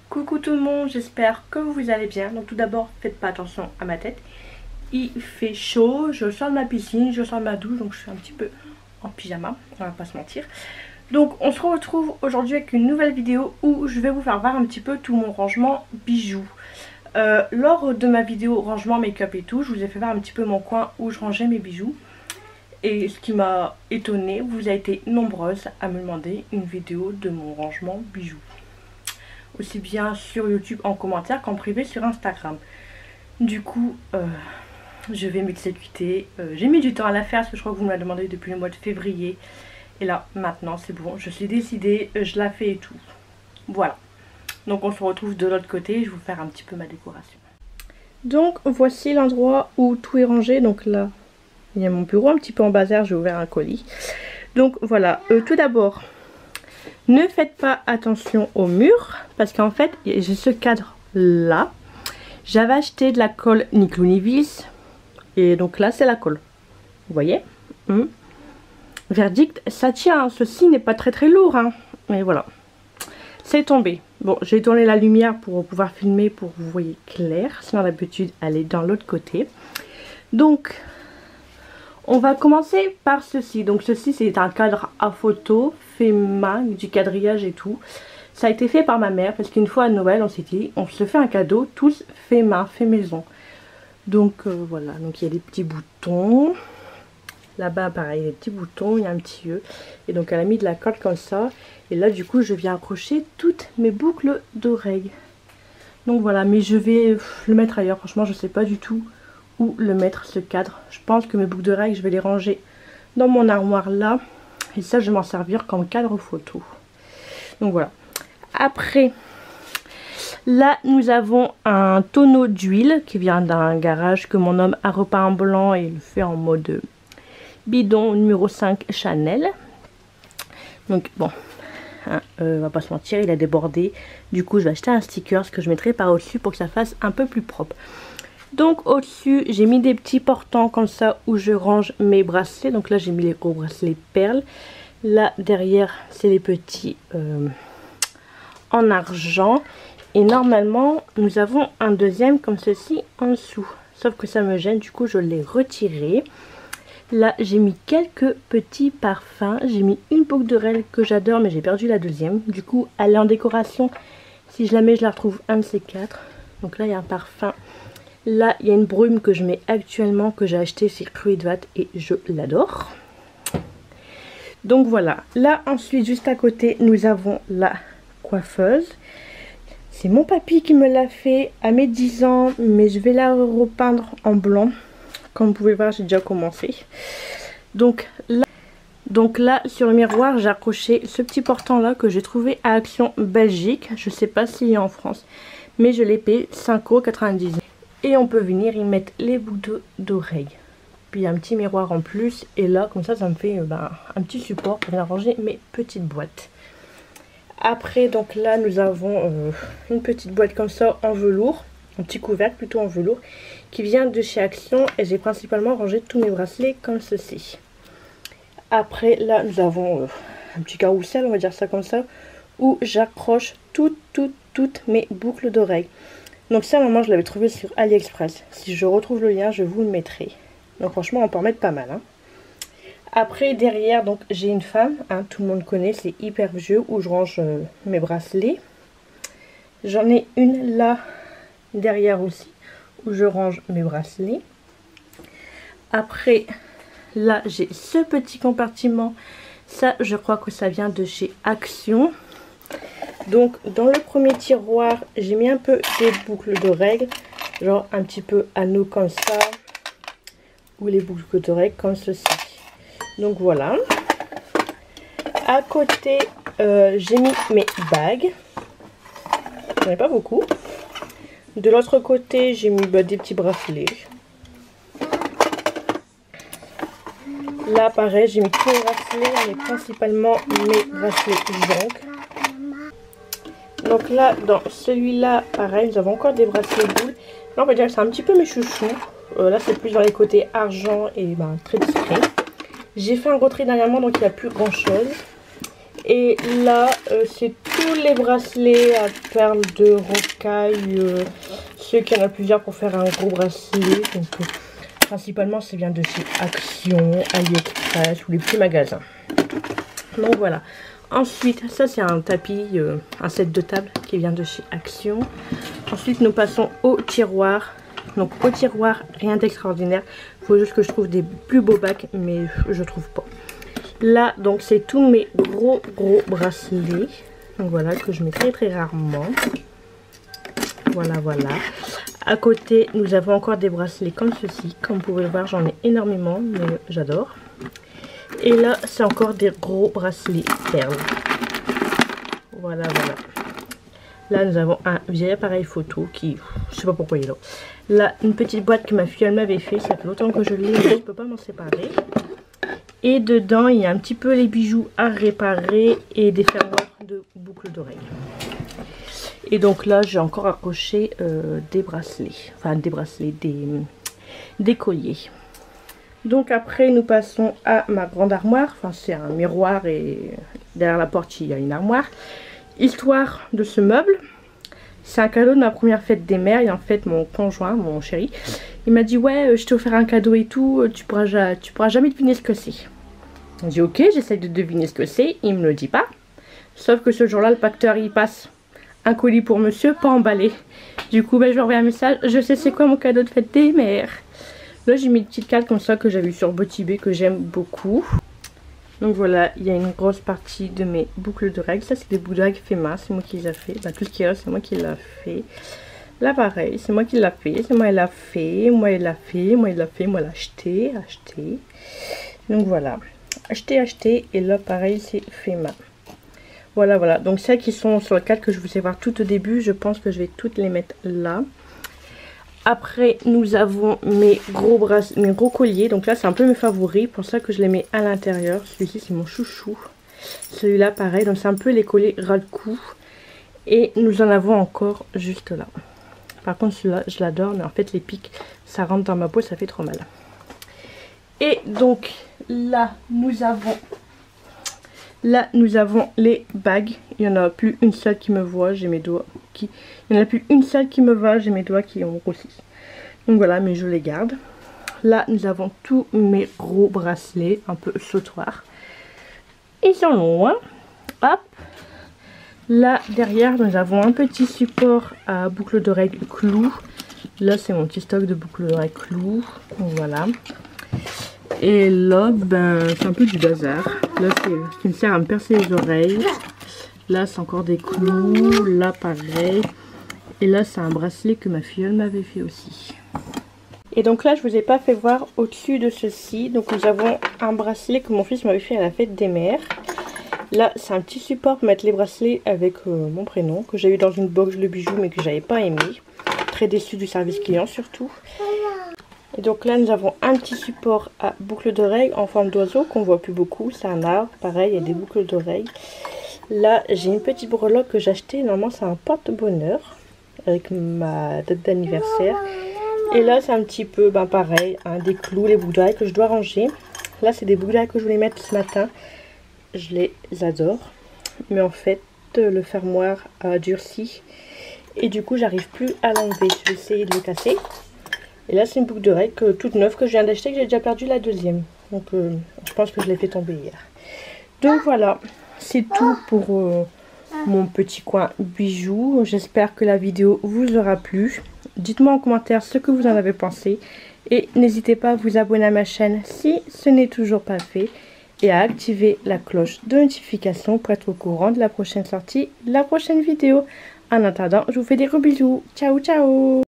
Coucou tout le monde, j'espère que vous allez bien. Donc tout d'abord, faites pas attention à ma tête. Il fait chaud, je sors de ma piscine, je sors de ma douche, donc je suis un petit peu en pyjama, on va pas se mentir. Donc on se retrouve aujourd'hui avec une nouvelle vidéo où je vais vous faire voir un petit peu tout mon rangement bijoux. Lors de ma vidéo rangement make-up et tout, je vous ai fait voir un petit peu mon coin où je rangeais mes bijoux. Et ce qui m'a étonnée, vous avez été nombreuses à me demander une vidéo de mon rangement bijoux. Aussi bien sur YouTube en commentaire qu'en privé sur Instagram. Du coup, je vais m'exécuter. J'ai mis du temps à la faire parce que je crois que vous me l'avez demandé depuis le mois de février. Et là, maintenant, c'est bon. Je suis décidée, je la fais et tout. Voilà. Donc on se retrouve de l'autre côté. Je vais vous faire un petit peu ma décoration. Donc voici l'endroit où tout est rangé. Donc là, il y a mon bureau un petit peu en bazar. J'ai ouvert un colis. Donc voilà. Tout d'abord, ne faites pas attention au mur parce qu'en fait j'ai ce cadre là. J'avais acheté de la colle ni clou ni vis et donc là c'est la colle. Vous voyez, verdict, ça tient. Ceci n'est pas très lourd hein. Mais voilà, c'est tombé. Bon, j'ai tourné la lumière pour pouvoir filmer pour que vous voyez clair. Sinon d'habitude elle est dans l'autre côté. Donc on va commencer par ceci. Donc ceci c'est un cadre à photo fait main, du quadrillage et tout. Ça a été fait par ma mère parce qu'une fois à Noël on s'est dit on se fait un cadeau tous fait main, fait maison. Donc voilà, donc il y a des petits boutons. Là-bas pareil, des petits boutons, il y a un petit E. Et donc elle a mis de la colle comme ça. Et là du coup je viens accrocher toutes mes boucles d'oreilles. Donc voilà, mais je vais le mettre ailleurs. Franchement je sais pas du tout où le mettre ce cadre. Je pense que mes boucles d'oreilles je vais les ranger dans mon armoire là. Et ça je vais m'en servir comme cadre photo. Donc voilà. Après là nous avons un tonneau d'huile qui vient d'un garage que mon homme a repeint en blanc et le fait en mode bidon numéro 5 Chanel. Donc bon, hein, on va pas se mentir, il a débordé. Du coup je vais acheter un sticker que je mettrai par au-dessus pour que ça fasse un peu plus propre. Donc au-dessus j'ai mis des petits portants comme ça où je range mes bracelets. Donc là j'ai mis les gros bracelets perles. Là derrière c'est les petits en argent. Et normalement nous avons un deuxième comme ceci en dessous. Sauf que ça me gêne, du coup je l'ai retiré. Là j'ai mis quelques petits parfums. J'ai mis une boucle d'oreille que j'adore mais j'ai perdu la deuxième. Du coup elle est en décoration. Si je la mets je la retrouve un de ces quatre. Donc là il y a un parfum. Là il y a une brume que je mets actuellement que j'ai acheté chez Cruitvat et je l'adore. Donc voilà. Là ensuite juste à côté nous avons la coiffeuse. C'est mon papy qui me l'a fait à mes 10 ans, mais je vais la repeindre en blanc. Comme vous pouvez voir, j'ai déjà commencé. Donc là sur le miroir, j'ai accroché ce petit portant là que j'ai trouvé à Action Belgique. Je sais pas s'il y a en France, mais je l'ai payé 5,99 €. Et on peut venir y mettre les boucles d'oreilles. Puis un petit miroir en plus. Et là, comme ça me fait un petit support pour venir ranger mes petites boîtes. Après donc là nous avons une petite boîte comme ça en velours, un petit couvercle plutôt en velours qui vient de chez Action et j'ai principalement rangé tous mes bracelets comme ceci. Après là nous avons un petit carrousel, on va dire ça comme ça, où j'accroche toutes mes boucles d'oreilles. Donc ça maman je l'avais trouvé sur AliExpress, si je retrouve le lien je vous le mettrai. Donc franchement on peut en mettre pas mal hein. Après derrière donc j'ai une femme, hein, tout le monde connaît, c'est hyper vieux où je range mes bracelets. J'en ai une là derrière aussi où je range mes bracelets. Après là j'ai ce petit compartiment, ça je crois que ça vient de chez Action. Donc dans le premier tiroir j'ai mis un peu des boucles d'oreilles, genre un petit peu anneaux comme ça, ou les boucles d'oreilles comme ceci. Donc voilà. À côté, j'ai mis mes bagues. J'en ai pas beaucoup. De l'autre côté, j'ai mis des petits bracelets. Là, pareil, j'ai mis tous les bracelets, mais principalement mes bracelets Jonk. Donc là, dans celui-là, pareil, nous avons encore des bracelets boules. Là, on va dire que c'est un petit peu mes chouchous. Là, c'est plus dans les côtés argent et très discret. J'ai fait un retrait dernièrement, donc il n'y a plus grand chose. Et là, c'est tous les bracelets à perles de rocaille. Ceux qui en a plusieurs pour faire un gros bracelet. Donc, principalement, ça vient de chez Action, AliExpress ou les petits magasins. Donc voilà. Ensuite, ça c'est un tapis, un set de table qui vient de chez Action. Ensuite, nous passons au tiroir. Donc au tiroir, rien d'extraordinaire. Il faut juste que je trouve des plus beaux bacs, mais je trouve pas. Là, donc c'est tous mes gros bracelets. Donc voilà, que je mets très rarement. Voilà. À côté, nous avons encore des bracelets comme ceci. Comme vous pouvez le voir, j'en ai énormément, mais j'adore. Et là, c'est encore des gros bracelets perles. Voilà. Là, nous avons un vieil appareil photo qui, je sais pas pourquoi il est là. Là, une petite boîte que ma fille m'avait fait. Ça fait longtemps que je l'ai, mais je ne peux pas m'en séparer. Et dedans, il y a un petit peu les bijoux à réparer et des fermoirs de boucles d'oreilles. Et donc là, j'ai encore accroché des bracelets. Enfin, des bracelets, des colliers. Donc après, nous passons à ma grande armoire. Enfin, c'est un miroir et derrière la porte, il y a une armoire. Histoire de ce meuble. C'est un cadeau de ma première fête des mères. Et en fait, mon conjoint, mon chéri, il m'a dit, ouais, je t'ai offert un cadeau et tout. Tu pourras jamais deviner ce que c'est. J'ai dit, ok, j'essaye de deviner ce que c'est. Il me le dit pas. Sauf que ce jour-là, le pacteur, il passe un colis pour monsieur, pas emballé. Du coup, je lui envoie un message. Je sais c'est quoi mon cadeau de fête des mères. Là, j'ai mis une petite carte comme ça que j'avais sur Botibé que j'aime beaucoup. Donc voilà, il y a une grosse partie de mes boucles d'oreilles. Ça, c'est des boucles d'oreilles fait main, c'est moi qui les ai fait. Tout ce qui est là, c'est moi qui l'a fait. Là, pareil, c'est moi qui l'a fait. C'est moi qui l'a fait. Moi, il l'a fait. Moi, il l'a fait. Moi, l'acheté. Acheté. Donc voilà. Acheté. Et là, pareil, c'est fait main. Voilà. Donc celles qui sont sur le cadre que je vous ai voir tout au début, je pense que je vais toutes les mettre là. Après, nous avons mes gros colliers. Donc là, c'est un peu mes favoris. Pour ça que je les mets à l'intérieur. Celui-ci, c'est mon chouchou. Celui-là, pareil. Donc c'est un peu les colliers ras le cou. Et nous en avons encore juste là. Par contre, celui-là, je l'adore. Mais en fait, les pics, ça rentre dans ma peau. Ça fait trop mal. Et donc, là, nous avons les bagues. Il n'y en a plus une seule qui me voit. J'ai mes doigts qui... Il n'y en a plus une seule qui me voit. J'ai mes doigts qui ont grossi. Donc voilà, mais je les garde. Là, nous avons tous mes gros bracelets. Un peu sautoirs. Ils sont longs, hein. Hop. Là, derrière, nous avons un petit support à boucles d'oreilles clous. Là, c'est mon petit stock de boucles d'oreilles clous. Donc voilà. Et là, c'est un peu du bazar. Là, c'est ce qui me sert à me percer les oreilles. Là, c'est encore des clous. Là, pareil. Et là, c'est un bracelet que ma filleule m'avait fait aussi. Et donc là, je vous ai pas fait voir au-dessus de ceci. Donc, nous avons un bracelet que mon fils m'avait fait à la fête des mères. Là, c'est un petit support pour mettre les bracelets avec mon prénom. Que j'ai eu dans une box de bijoux, mais que j'avais pas aimé. Très déçue du service client, surtout. Et donc là, nous avons un petit support à boucles d'oreilles en forme d'oiseau qu'on voit plus beaucoup. C'est un arbre, pareil, il y a des boucles d'oreilles. Là, j'ai une petite breloque que j'ai achetée. Normalement, c'est un porte-bonheur avec ma date d'anniversaire. Et là, c'est un petit peu, pareil, des clous, les boucles d'oreilles que je dois ranger. Là, c'est des boucles d'oreilles que je voulais mettre ce matin. Je les adore. Mais en fait, le fermoir a durci. Et du coup, j'arrive plus à l'enlever. Je vais essayer de le casser. Et là, c'est une boucle d'oreille toute neuve que je viens d'acheter, que j'ai déjà perdu la deuxième. Donc, je pense que je l'ai fait tomber hier. Donc, voilà. C'est tout pour mon petit coin bijoux. J'espère que la vidéo vous aura plu. Dites-moi en commentaire ce que vous en avez pensé. Et n'hésitez pas à vous abonner à ma chaîne si ce n'est toujours pas fait. Et à activer la cloche de notification pour être au courant de la prochaine sortie, la prochaine vidéo. En attendant, je vous fais des gros bisous. Ciao, ciao!